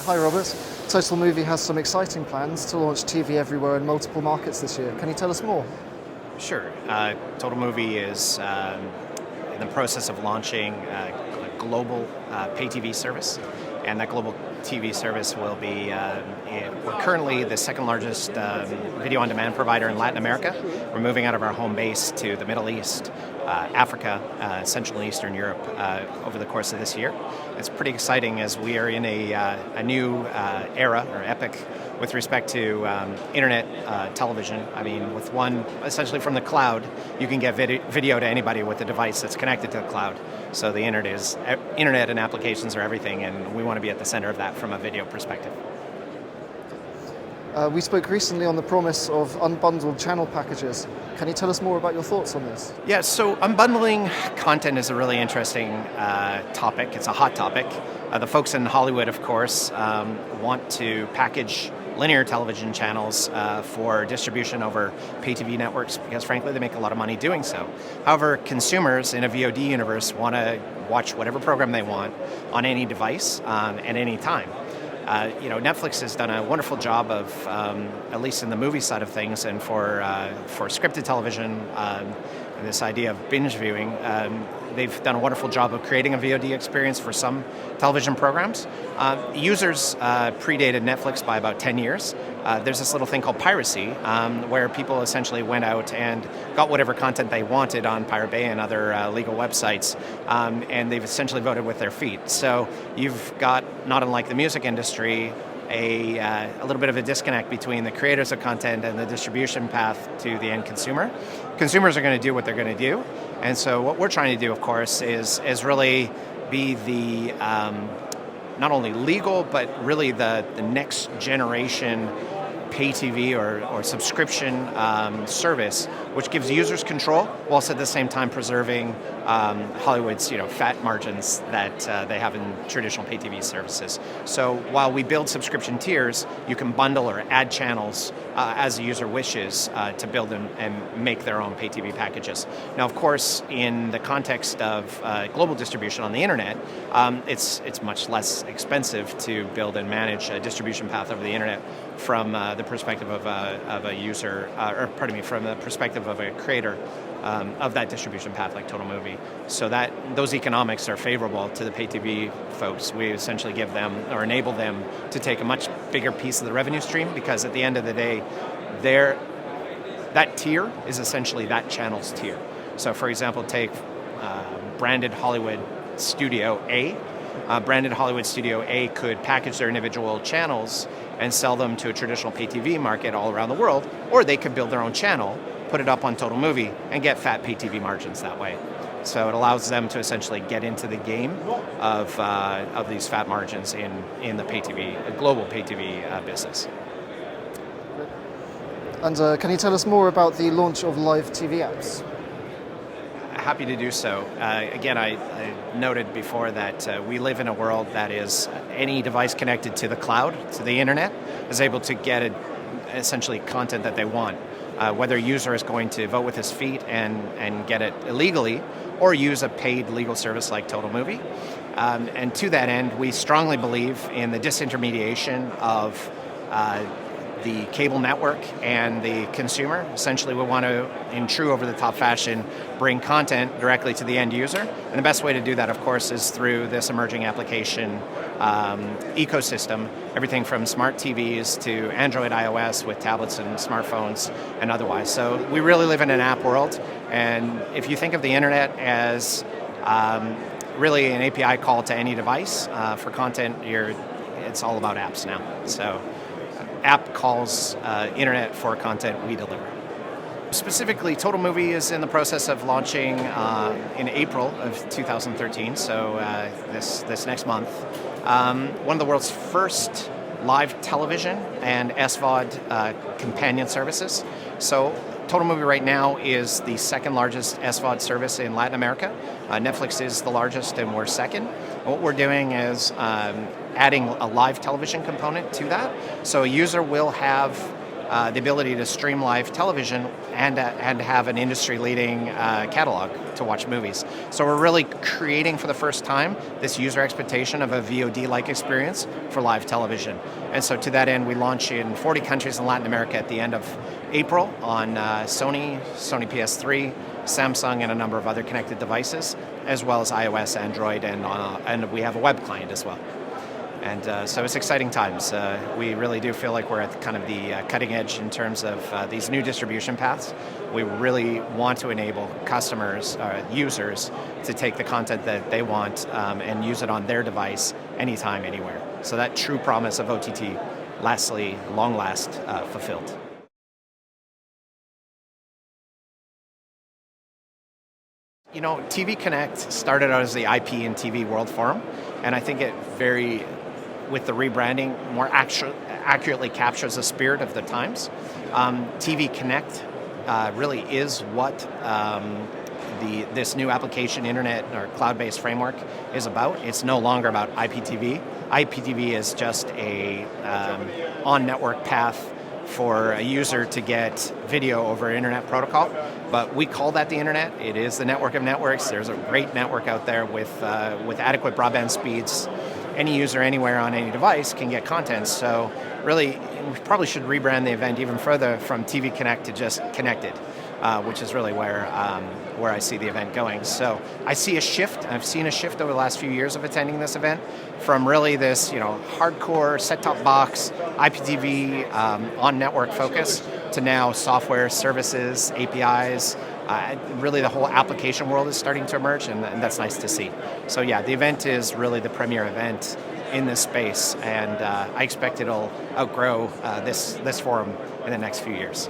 Hi Robert. Totalmovie has some exciting plans to launch TV everywhere in multiple markets this year. Can you tell us more? Sure. Totalmovie is in the process of launching a global pay TV service, and that global TV service will be, we're currently the second largest video on demand provider in Latin America. We're moving out of our home base to the Middle East, Africa, Central and Eastern Europe over the course of this year. It's pretty exciting as we are in a new era or epoch with respect to internet television. I mean, with one, essentially from the cloud, you can get video to anybody with a device that's connected to the cloud. So the internet and applications are everything, and we want to be at the center of that from a video perspective. We spoke recently on the promise of unbundled channel packages. Can you tell us more about your thoughts on this? Yeah, so unbundling content is a really interesting topic. It's a hot topic. The folks in Hollywood, of course, want to package linear television channels for distribution over pay TV networks because, frankly, they make a lot of money doing so. However, consumers in a VOD universe want to watch whatever program they want on any device at any time. Netflix has done a wonderful job of, at least in the movie side of things, and for scripted television, and this idea of binge viewing, they've done a wonderful job of creating a VOD experience for some television programs. Users predated Netflix by about 10 years. There's this little thing called piracy, where people essentially went out and got whatever content they wanted on Pirate Bay and other legal websites, and they've essentially voted with their feet. So you've got, not unlike the music industry, a little bit of a disconnect between the creators of content and the distribution path to the end consumer. Consumers are going to do what they're going to do, and so what we're trying to do, of course, is really be the not only legal but really the next generation pay TV or subscription service, which gives users control, whilst at the same time preserving Hollywood's fat margins that they have in traditional pay TV services. So while we build subscription tiers, you can bundle or add channels as the user wishes to build and make their own pay TV packages. Now, of course, in the context of global distribution on the internet, it's much less expensive to build and manage a distribution path over the internet from the perspective of a user, from the perspective of a creator of that distribution path, like Totalmovie. So that those economics are favorable to the pay TV folks. We essentially give them or enable them to take a much bigger piece of the revenue stream, because at the end of the day, that tier is essentially that channel's tier. So, for example, take branded Hollywood Studio A. Branded Hollywood Studio A could package their individual channels and sell them to a traditional pay TV market all around the world, or they could build their own channel, put it up on Totalmovie, and get fat pay TV margins that way. So it allows them to essentially get into the game of these fat margins in the pay TV, global pay TV business. And can you tell us more about the launch of live TV apps? Happy to do so. Again, I noted before that we live in a world that is any device connected to the cloud, to the internet, is able to get essentially content that they want. Whether a user is going to vote with his feet and get it illegally, or use a paid legal service like Totalmovie. And to that end, we strongly believe in the disintermediation of the cable network and the consumer. Essentially, we want to, in true over-the-top fashion, bring content directly to the end user. And the best way to do that, of course, is through this emerging application ecosystem, everything from smart TVs to Android, iOS with tablets and smartphones and otherwise. So we really live in an app world. And if you think of the internet as really an API call to any device for content, it's all about apps now. So app calls internet for content we deliver. Specifically, Totalmovie is in the process of launching in April of 2013, so this next month, one of the world's first live television and SVOD companion services. So Totalmovie right now is the second largest SVOD service in Latin America. Netflix is the largest and we're second. What we're doing is adding a live television component to that. So a user will have the ability to stream live television and have an industry-leading catalog to watch movies. So we're really creating for the first time this user expectation of a VOD-like experience for live television. And so to that end, we launch in 40 countries in Latin America at the end of April on Sony PS3, Samsung, and a number of other connected devices, as well as iOS, Android, and we have a web client as well. And so it's exciting times. We really do feel like we're at kind of the cutting edge in terms of these new distribution paths. We really want to enable customers, users, to take the content that they want and use it on their device anytime, anywhere. So that true promise of OTT long last fulfilled. You know, TV Connect started out as the IP and TV World Forum, and I think it with the rebranding, more accurately captures the spirit of the times. TV Connect really is what this new application, internet or cloud-based framework is about. It's no longer about IPTV. IPTV is just a on-network path for a user to get video over internet protocol, but we call that the internet. It is the network of networks. There's a great network out there with adequate broadband speeds. Any user anywhere on any device can get content. So really, we probably should rebrand the event even further from TV Connect to just Connected, which is really where I see the event going. So I see a shift. I've seen a shift over the last few years of attending this event from really this, hardcore set-top box, IPTV, on-network focus to now software, services, APIs. Really the whole application world is starting to emerge, and that's nice to see. So yeah, the event is really the premier event in this space, and I expect it'll outgrow this forum in the next few years.